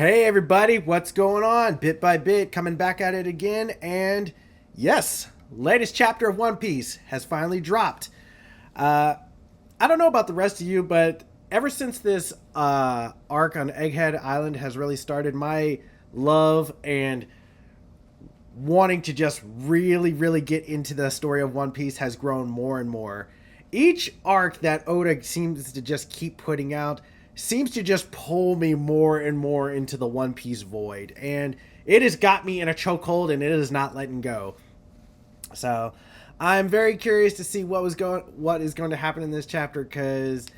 Hey everybody, what's going on? Bit by bit, coming back at it again, and yes, latest chapter of One Piece has finally dropped. Uh, I don't know about the rest of you, but ever since this arc on Egghead Island has really started, my love and wanting to just really get into the story of One Piece has grown more and more. Each arc that Oda seems to just keep putting out seems to just pull me more and more into the One Piece void, and it has got me in a chokehold, and it is not letting go. So, I'm very curious to see what is going to happen in this chapter because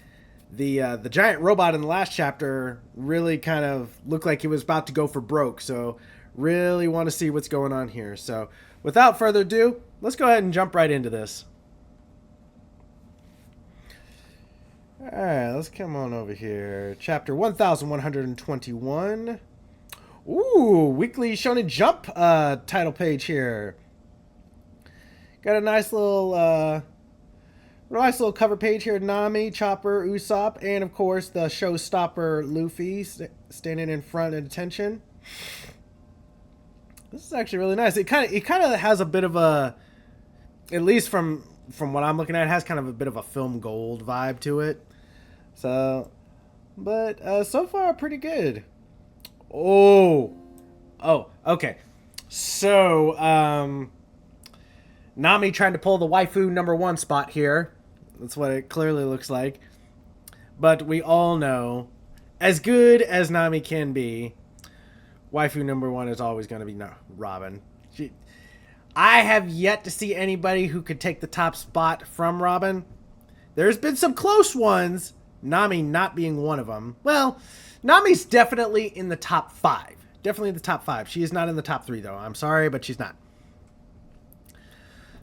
the giant robot in the last chapter really kind of looked like he was about to go for broke. So, really want to see what's going on here. So, without further ado, let's go ahead and jump right into this. Alright, let's come on over here. Chapter 1121. Ooh, Weekly Shonen Jump title page here. Got a nice little cover page here. Nami, Chopper, Usopp, and of course the showstopper Luffy standing in front at attention. This is actually really nice. It kind of has a bit of a, at least from what I'm looking at, it has kind of a bit of a film gold vibe to it. So, but so far pretty good. Oh, okay. So, Nami trying to pull the waifu #1 spot here. That's what it clearly looks like. But we all know, as good as Nami can be, waifu #1 is always going to be Robin. I have yet to see anybody who could take the top spot from Robin. There's been some close ones, Nami not being one of them. Well, Nami's definitely in the top 5. Definitely in the top 5. She is not in the top 3, though. I'm sorry, but she's not.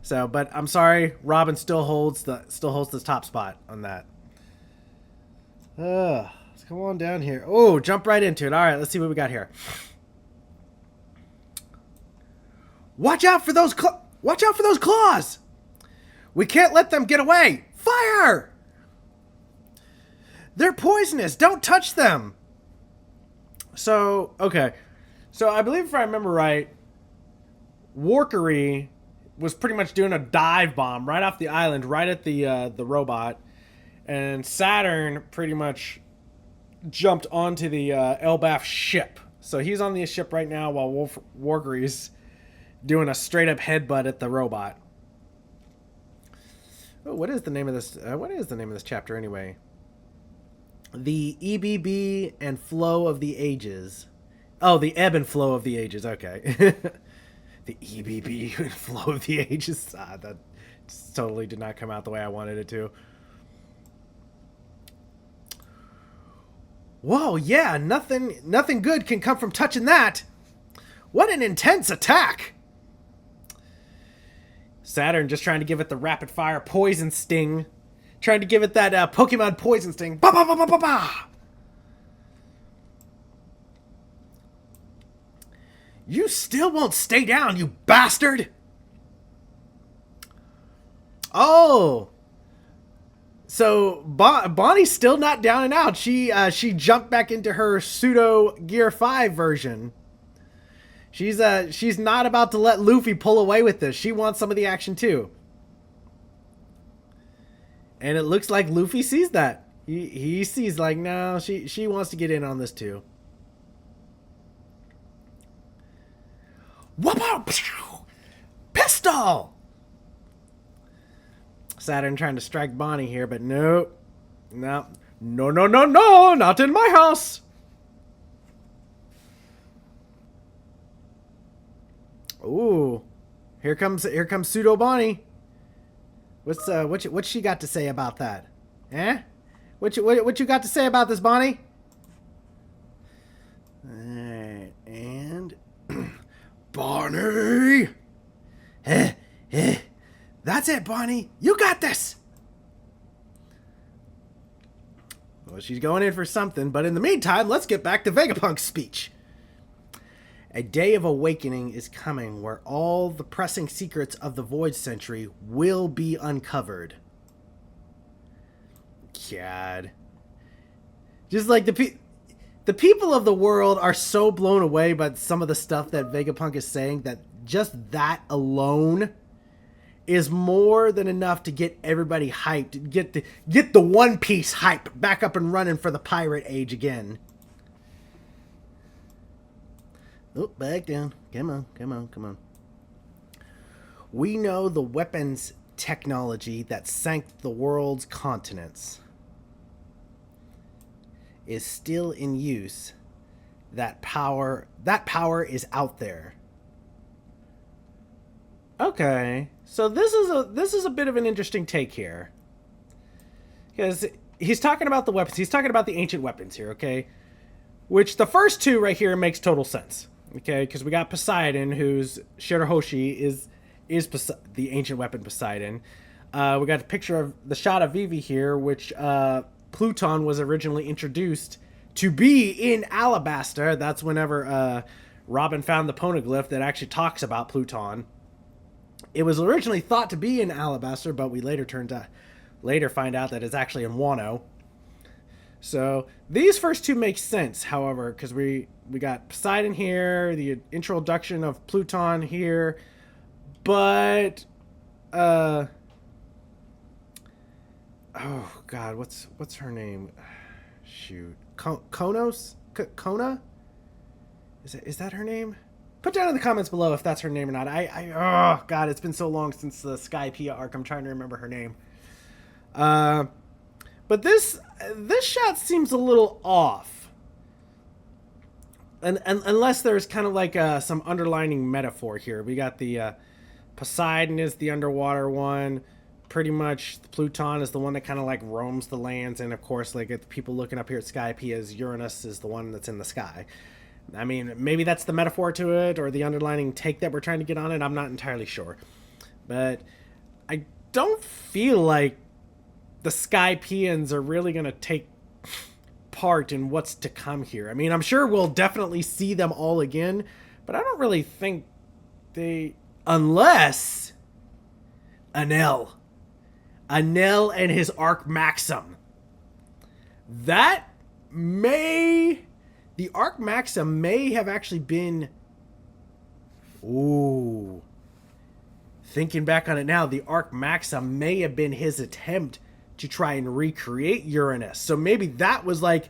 So, but I'm sorry, Robin still holds the top spot on that. Let's come on down here. Oh, jump right into it. All right, let's see what we got here. Watch out for those claws! We can't let them get away. Fire! They're poisonous. Don't touch them. So, okay. So, I believe if I remember right, Warkery was pretty much doing a dive bomb right off the island, right at the robot. And Saturn pretty much jumped onto the Elbaf ship. So, he's on the ship right now while Warkery's doing a straight-up headbutt at the robot. Oh, what is the name of this? What is the name of this chapter anyway? The EBB and Flow of the Ages. Oh, the Ebb and Flow of the Ages. Okay. The EBB and Flow of the Ages. That totally did not come out the way I wanted it to. Whoa, yeah, nothing good can come from touching that. What an intense attack. Saturn just trying to give it the rapid fire poison sting. Trying to give it that Pokemon poison sting. Ba ba ba ba ba ba! You still won't stay down, you bastard! Oh! So, Bonnie's still not down and out. She jumped back into her pseudo Gear 5 version. She's not about to let Luffy pull away with this. She wants some of the action too. And it looks like Luffy sees that. He sees like, no, she wants to get in on this too. Whoop! Pistol! Saturn trying to strike Bonnie here, but no, not in my house. Ooh, here comes pseudo Bonnie. What's she got to say about that? Eh? What you got to say about this, Bonnie? Alright, and Bonnie! That's it, Bonnie. You got this! Well, she's going in for something, but in the meantime, let's get back to Vegapunk's speech. A day of awakening is coming where all the pressing secrets of the Void Century will be uncovered. God. Just like the people of the world are so blown away by some of the stuff that Vegapunk is saying that just that alone is more than enough to get everybody hyped, get the One Piece hype back up and running for the pirate age again. Oh, back down. Come on, come on, come on. We know the weapons technology that sank the world's continents is still in use. That power is out there. Okay, so this is a bit of an interesting take here, because he's talking about the weapons. He's talking about the ancient weapons here, okay? Which the first two right here makes total sense, okay? Because we got Poseidon, who's Shirahoshi is the ancient weapon Poseidon. We got a picture of the shot of Vivi here, which Pluton was originally introduced to be in Alabaster. That's whenever Robin found the poneglyph that actually talks about Pluton. It was originally thought to be in Alabaster, but we later find out that it's actually in Wano. So these first two make sense, however, because we got Poseidon here, the introduction of Pluton here, but oh god, what's her name? Shoot, Kona? Is that her name? Put down in the comments below if that's her name or not. Oh god, it's been so long since the Skypiea arc. I'm trying to remember her name. But this shot seems a little off, and unless there's kind of like some underlining metaphor here. We got the Poseidon is the underwater one. Pretty much Pluton is the one that kind of like roams the lands, and of course, like if people looking up here at Skypiea, Uranus is the one that's in the sky. I mean, maybe that's the metaphor to it, or the underlining take that we're trying to get on it. I'm not entirely sure. But I don't feel like the Skypeans are really going to take part in what's to come here. I mean, I'm sure we'll definitely see them all again, but I don't really think they... Unless... Enel and his Arc Maxim. That may... The Arc Maxim may have actually been... Ooh. Thinking back on it now, the Arc Maxim may have been his attempt to try and recreate Uranus. So maybe that was like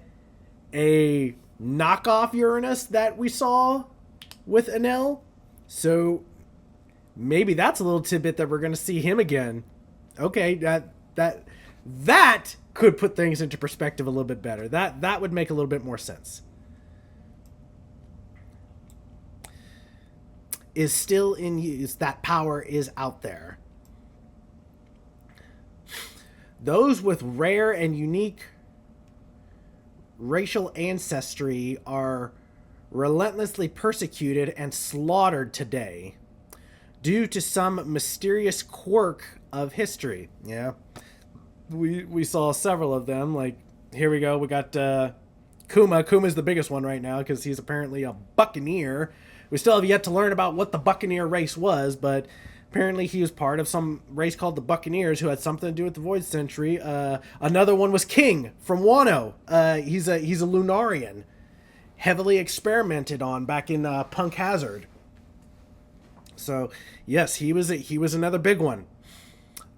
a knockoff Uranus that we saw with Enel. So maybe that's a little tidbit that we're going to see him again. Okay, that could put things into perspective a little bit better. That would make a little bit more sense. Is still in use. That power is out there. Those with rare and unique racial ancestry are relentlessly persecuted and slaughtered today due to some mysterious quirk of history. Yeah, we saw several of them. Like, here we go. We got Kuma. Kuma's the biggest one right now because he's apparently a buccaneer. We still have yet to learn about what the Buccaneer race was, but apparently he was part of some race called the Buccaneers who had something to do with the Void Century. Another one was King from Wano. He's a Lunarian, heavily experimented on back in Punk Hazard. So yes, he was another big one.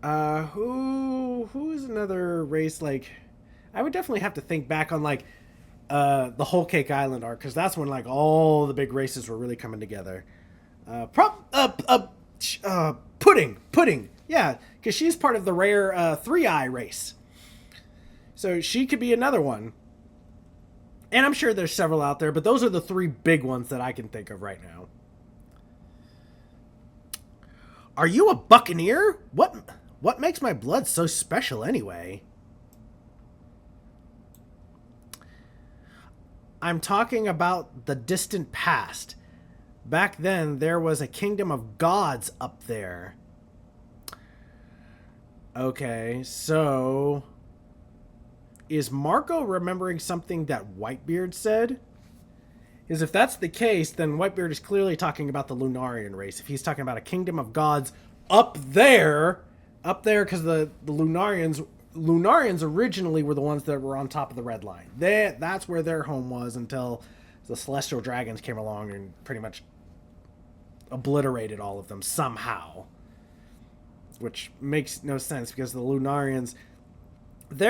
Who is another race? Like, I would definitely have to think back on like the Whole Cake Island arc, because that's when like all the big races were really coming together. Pudding, yeah, because she's part of the rare Three-Eye race, so she could be another one. And I'm sure there's several out there, but those are the three big ones that I can think of right now. Are you a buccaneer? What makes my blood so special anyway? I'm talking about the distant past. Back then, there was a kingdom of gods up there. Okay, so... Is Marco remembering something that Whitebeard said? Because if that's the case, then Whitebeard is clearly talking about the Lunarian race. If he's talking about a kingdom of gods up there because the Lunarians Lunarians originally were the ones that were on top of the red line. That's where their home was until the celestial dragons came along and pretty much obliterated all of them somehow. Which makes no sense because the Lunarians, the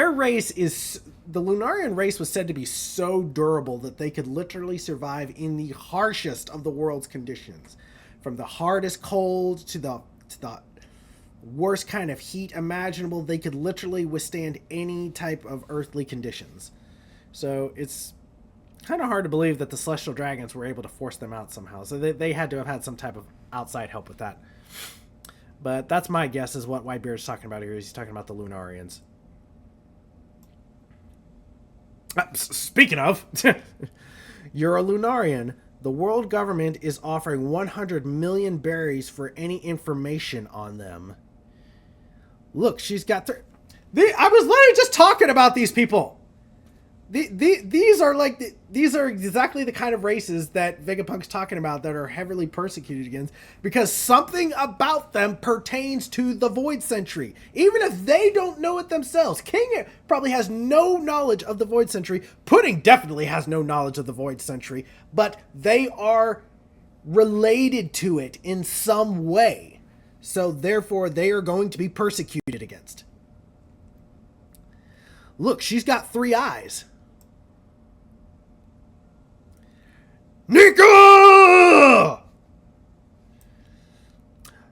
Lunarian race was said to be so durable that they could literally survive in the harshest of the world's conditions. From the hardest cold to the worst kind of heat imaginable, they could literally withstand any type of earthly conditions. So it's kind of hard to believe that the celestial dragons were able to force them out somehow. So they had to have had some type of outside help with that. But that's my guess is what Whitebeard's talking about here. He's talking about the Lunarians. Speaking of, you're a Lunarian. The world government is offering 100 million berries for any information on them. Look, she's got I was literally just talking about these people. These are exactly the kind of races that Vegapunk's talking about that are heavily persecuted against because something about them pertains to the Void Sentry. Even if they don't know it themselves. King probably has no knowledge of the Void Sentry. Pudding definitely has no knowledge of the Void Sentry. But they are related to it in some way. So therefore they are going to be persecuted against. Look, she's got 3 eyes. Nika!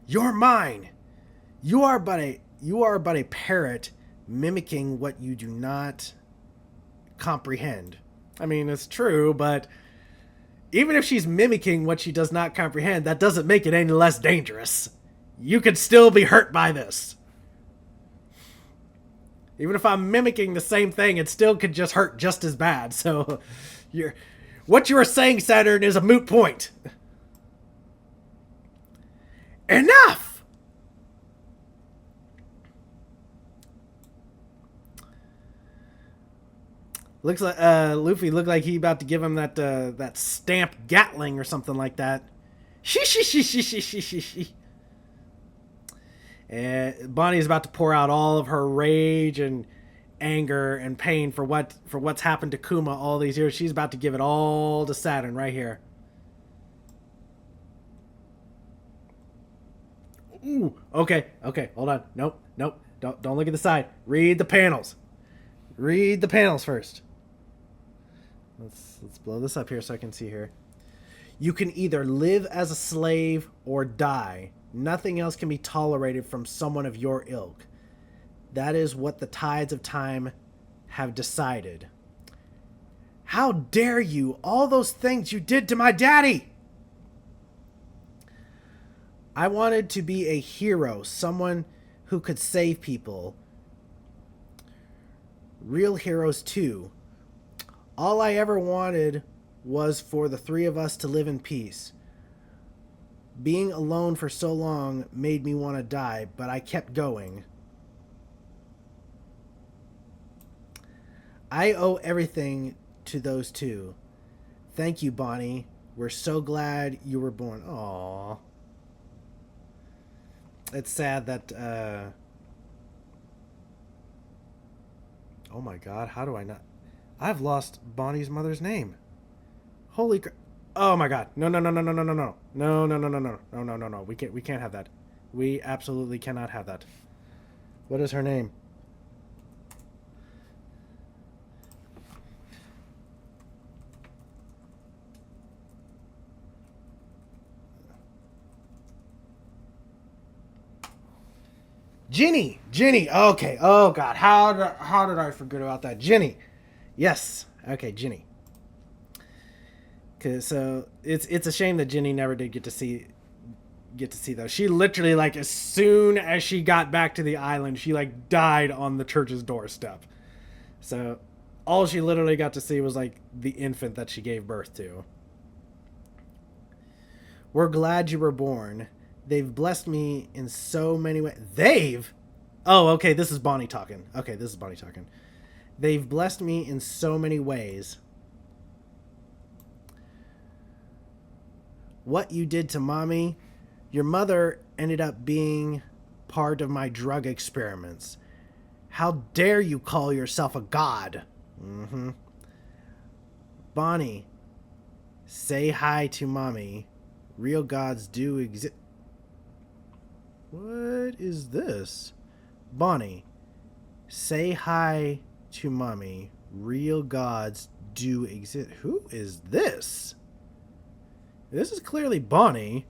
You're mine. You are but a parrot mimicking what you do not comprehend. I mean, it's true, but even if she's mimicking what she does not comprehend, that doesn't make it any less dangerous. You could still be hurt by this. Even if I'm mimicking the same thing, it still could just hurt just as bad. So what you are saying, Saturn, is a moot point. Enough! Looks like Luffy looked like he about to give him that stamp Gatling or something like that. And Bonnie is about to pour out all of her rage and anger and pain for what's happened to Kuma all these years. She's about to give it all to Saturn right here. Ooh, okay, hold on. Nope. Don't look at the side. Read the panels. Read the panels first. Let's blow this up here so I can see here. You can either live as a slave or die. Nothing else can be tolerated from someone of your ilk. That is what the tides of time have decided. How dare you? All those things you did to my daddy! I wanted to be a hero, someone who could save people. Real heroes too. All I ever wanted was for the 3 of us to live in peace. Being alone for so long made me want to die, but I kept going. I owe everything to those 2. Thank you, Bonnie. We're so glad you were born. Aww. It's sad that, oh my god, how do I not... I've lost Bonnie's mother's name. Holy crap. Oh my god. No. We can't have that. We absolutely cannot have that. What is her name? Ginny. Okay. Oh god. How did I forget about that? Ginny. Yes. Okay, Ginny. So it's a shame that Ginny never did get to see those. She literally, like, as soon as she got back to the island, she, like, died on the church's doorstep. So all she literally got to see was, like, the infant that she gave birth to. We're glad you were born. They've blessed me in so many ways. They've? Oh, okay, this is Bonnie talking. They've blessed me in so many ways. What you did to Mommy, your mother ended up being part of my drug experiments. How dare you call yourself a god? Mm-hmm. Bonnie, say hi to mommy. Real gods do exist. What is this? Bonnie, say hi to mommy. Real gods do exist. Who is this? This is clearly Bonnie.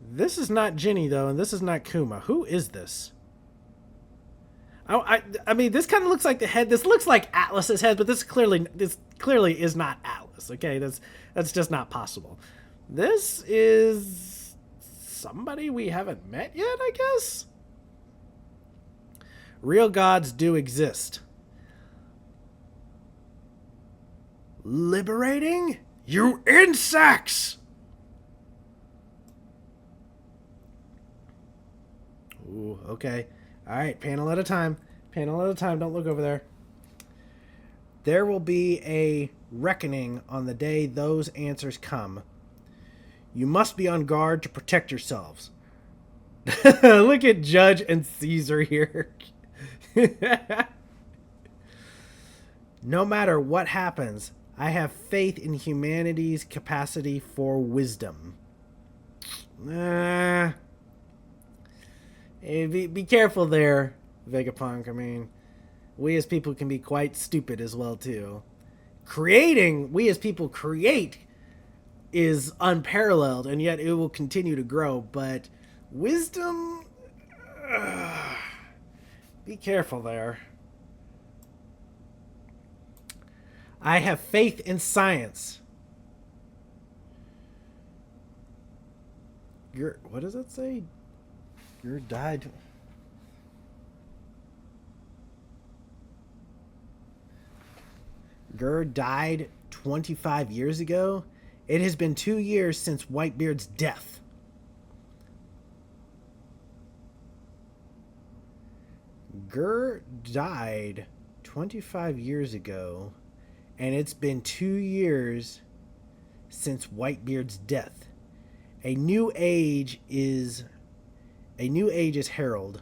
This is not Ginny, though, and this is not Kuma. Who is this? I mean, this kind of looks like the head. This looks like Atlas's head, but this clearly is not Atlas. Okay, that's just not possible. This is somebody we haven't met yet, I guess. Real gods do exist. Liberating? You insects! Ooh, okay. Alright, panel at a time. Panel at a time, don't look over there. There will be a reckoning on the day those answers come. You must be on guard to protect yourselves. Look at Judge and Caesar here. No matter what happens, I have faith in humanity's capacity for wisdom. Be careful there, Vegapunk. I mean, we as people can be quite stupid as well, too. We as people create is unparalleled, and yet it will continue to grow, but wisdom... be careful there. I have faith in science. What does that say? Died. Gur died 25 years ago. It has been 2 years since Whitebeard's death. Gur died 25 years ago, and it's been 2 years since Whitebeard's death. A new age is heralded.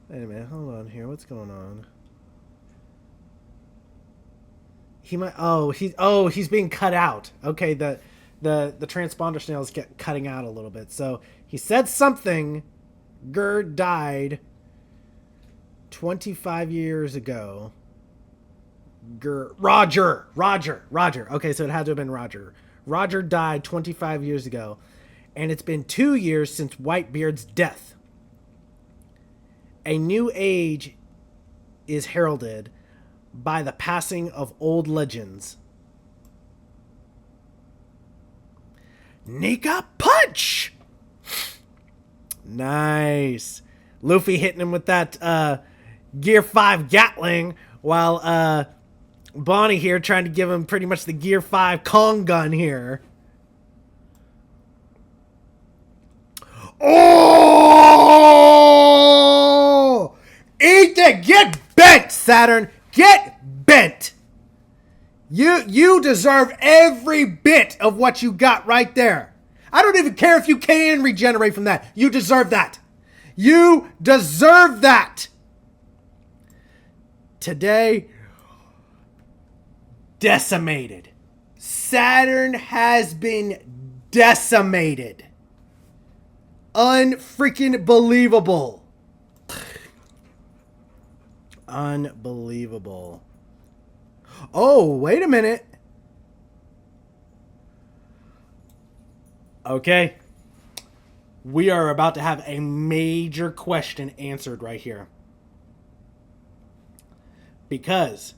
Wait a minute, hold on here. What's going on? He's being cut out. Okay, the transponder snails get cutting out a little bit. So he said something. Gerd died 25 years ago. Roger. Okay, so it had to have been Roger. Roger died 25 years ago, and it's been 2 years since Whitebeard's death. A new age is heralded by the passing of old legends. Nika punch! Nice. Luffy hitting him with that Gear 5 Gatling, while Bonnie here trying to give him pretty much the Gear 5 Kong gun here. Oh! Eat it! Get bent, Saturn! Get bent! You deserve every bit of what you got right there. I don't even care if you can regenerate from that. You deserve that. You deserve that. Today, decimated. Saturn has been decimated. Unfreaking believable. Unbelievable. Oh, wait a minute. Okay. We are about to have a major question answered right here. Because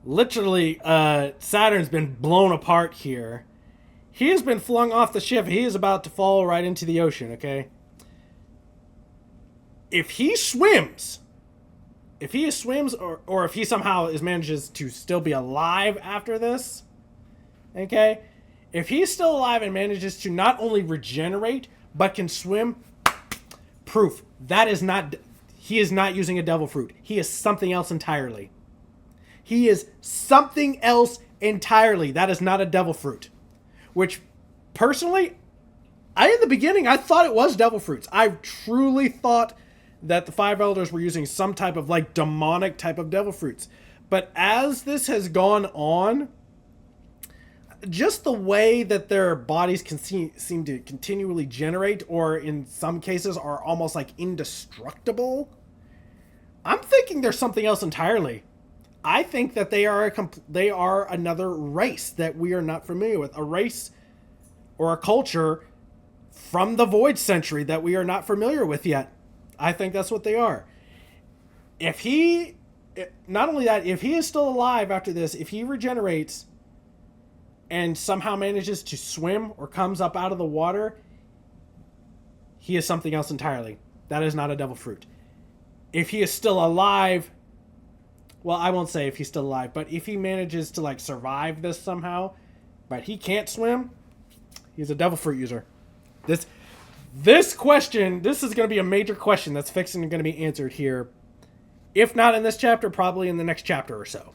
literally, Saturn's been blown apart here. He has been flung off the ship. He is about to fall right into the ocean, okay? If he swims, or if he somehow manages to still be alive after this, okay? If he's still alive and manages to not only regenerate, but can swim, proof. He is not using a devil fruit. He is something else entirely. He is something else entirely. That is not a devil fruit. Which, personally, In the beginning, I thought it was devil fruits. I truly thought that the five elders were using some type of like demonic type of devil fruits. But as this has gone on, just the way that their bodies can seem to continually generate, or in some cases are almost like indestructible, I'm thinking there's something else entirely. I think that they are another race that we are not familiar with, a race or a culture from the Void Century that we are not familiar with yet. I think that's what they are. If he, not only that, if he is still alive after this, if he regenerates and somehow manages to swim or comes up out of the water, he is something else entirely. That is not a devil fruit. If he is still alive, well, I won't say if he's still alive, but if he manages to like survive this somehow, but he can't swim, he's a devil fruit user. This question, this is going to be a major question that's fixing going to be answered here. If not in this chapter, probably in the next chapter or so.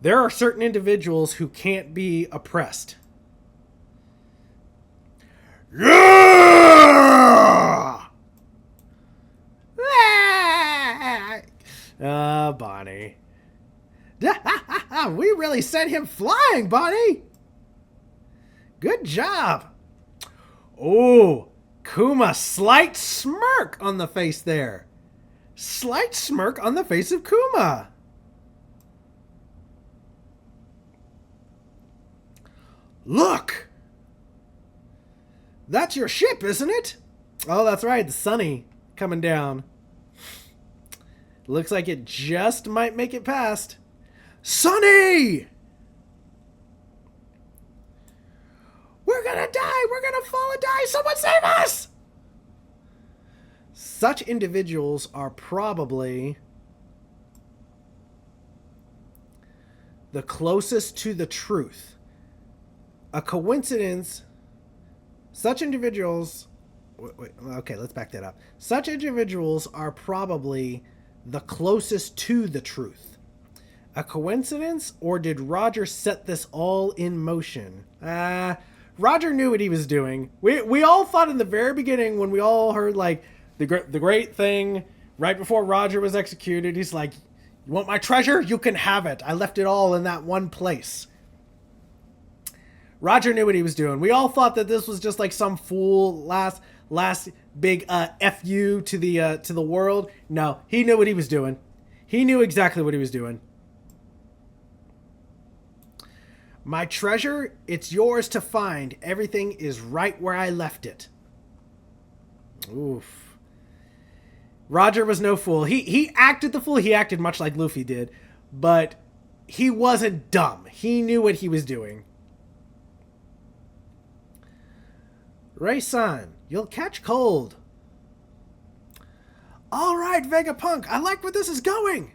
There are certain individuals who can't be oppressed. Yeah! Bonnie. We really sent him flying, Bonnie. Good job. Oh, Kuma, slight smirk on the face there. Slight smirk on the face of Kuma. Look! That's your ship, isn't it? Oh, that's right, the Sunny coming down. Looks like it just might make it past. Sunny! We're gonna die! We're gonna fall and die! Someone save us! Such individuals are probably the closest to the truth. A coincidence. Such individuals... okay, let's back that up. Such individuals are probably the closest to the truth. A coincidence, or did Roger set this all in motion? Roger knew what he was doing. We all thought in the very beginning, when we all heard like the great thing right before Roger was executed, he's like, "You want my treasure? You can have it. I left it all in that one place." Roger knew what he was doing. We all thought that this was just like some fool last big FU to the world. No, he knew what he was doing. He knew exactly what he was doing. My treasure, it's yours to find. Everything is right where I left it. Oof. Roger was no fool. He acted the fool. He acted much like Luffy did, but he wasn't dumb. He knew what he was doing. Ray-san, you'll catch cold. All right, Vegapunk, I like where this is going.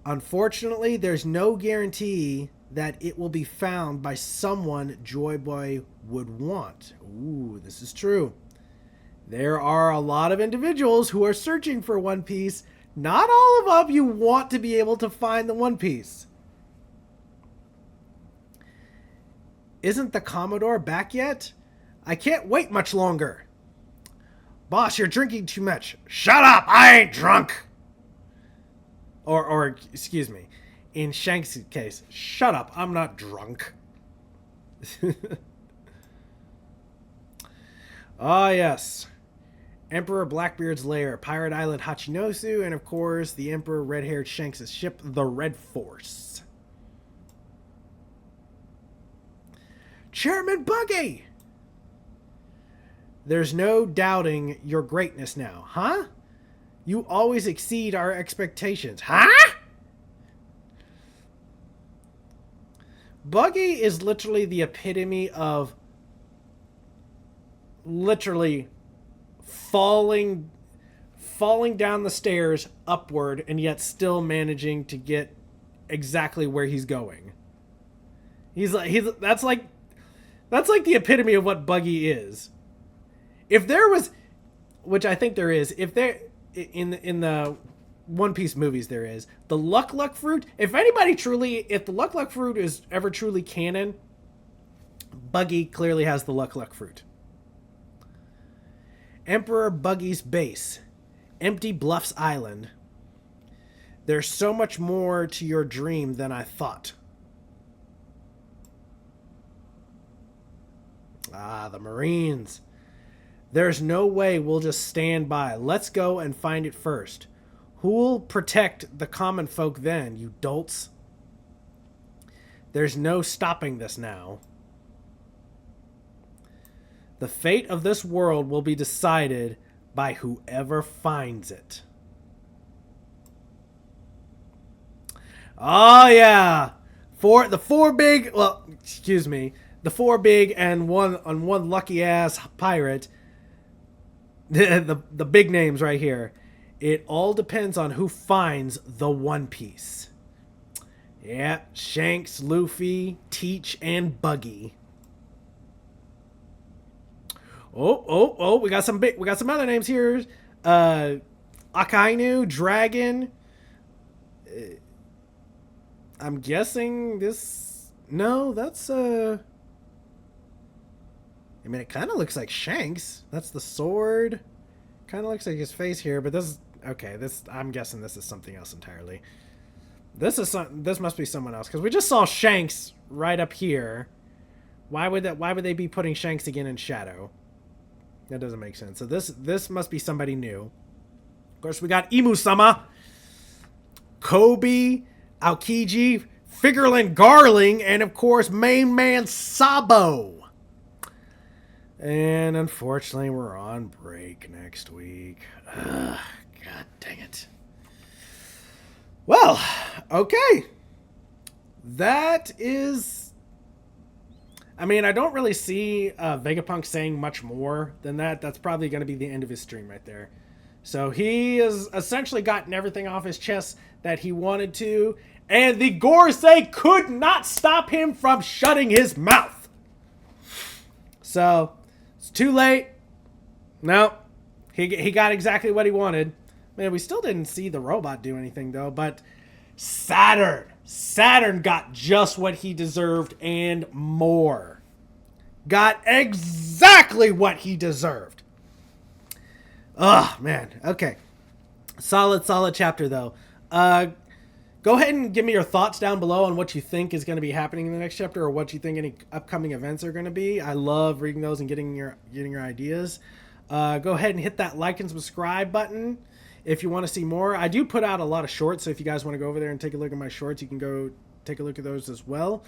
Unfortunately, there's no guarantee that it will be found by someone Joy Boy would want. Ooh, this is true. There are a lot of individuals who are searching for One Piece. Not all of you want to be able to find the One Piece. Isn't the Commodore back yet? I can't wait much longer. Boss, you're drinking too much. Shut up! I ain't drunk! Or excuse me. In Shanks' case, shut up. I'm not drunk. Ah, yes. Emperor Blackbeard's lair, Pirate Island Hachinosu, and of course, the Emperor red-haired Shanks' ship, the Red Force. Chairman Buggy! There's no doubting your greatness now, huh? You always exceed our expectations, huh? Buggy is literally the epitome of literally falling down the stairs upward and yet still managing to get exactly where he's going. That's like the epitome of what Buggy is. If there was, which I think there is, if there in the One Piece movies there is, the Luck fruit, if the Luck fruit is ever truly canon, Buggy clearly has the Luck fruit. Emperor Buggy's base. Empty Bluffs Island. There's so much more to your dream than I thought. Ah, the Marines. There's no way we'll just stand by. Let's go and find it first. Who'll protect the common folk then, you dolts? There's no stopping this now. The fate of this world will be decided by whoever finds it. Oh, yeah. The four big and one lucky ass pirate. The big names right here. It all depends on who finds the One Piece. Yeah, Shanks, Luffy, Teach, and Buggy. Oh, we got some other names here. Akainu, Dragon. I'm guessing this. No, that's I mean, it kind of looks like Shanks. That's the sword. Kind of looks like his face here, but this. Okay, this. I'm guessing this is something else entirely. This must be someone else because we just saw Shanks right up here. Why would they be putting Shanks again in shadow? That doesn't make sense. So this must be somebody new. Of course, we got Imu-sama, Kobe, Aokiji, Figureland Garling, and of course, main man Sabo. And unfortunately, we're on break next week. Ugh, God dang it. Well, okay. That is... I mean, I don't really see Vegapunk saying much more than that. That's probably going to be the end of his stream right there. So he has essentially gotten everything off his chest that he wanted to. And the Gorosei could not stop him from shutting his mouth. So, it's too late. No, he got exactly what he wanted. Man, we still didn't see the robot do anything, though. But Saturn got just what he deserved and more. Got exactly what he deserved. Oh, man. Okay. Solid chapter, though. Go ahead and give me your thoughts down below on what you think is going to be happening in the next chapter or what you think any upcoming events are going to be. I love reading those and getting your ideas. Go ahead and hit that like and subscribe button if you want to see more. I do put out a lot of shorts, so if you guys want to go over there and take a look at my shorts, you can go take a look at those as well.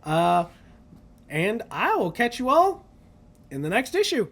And I will catch you all in the next issue.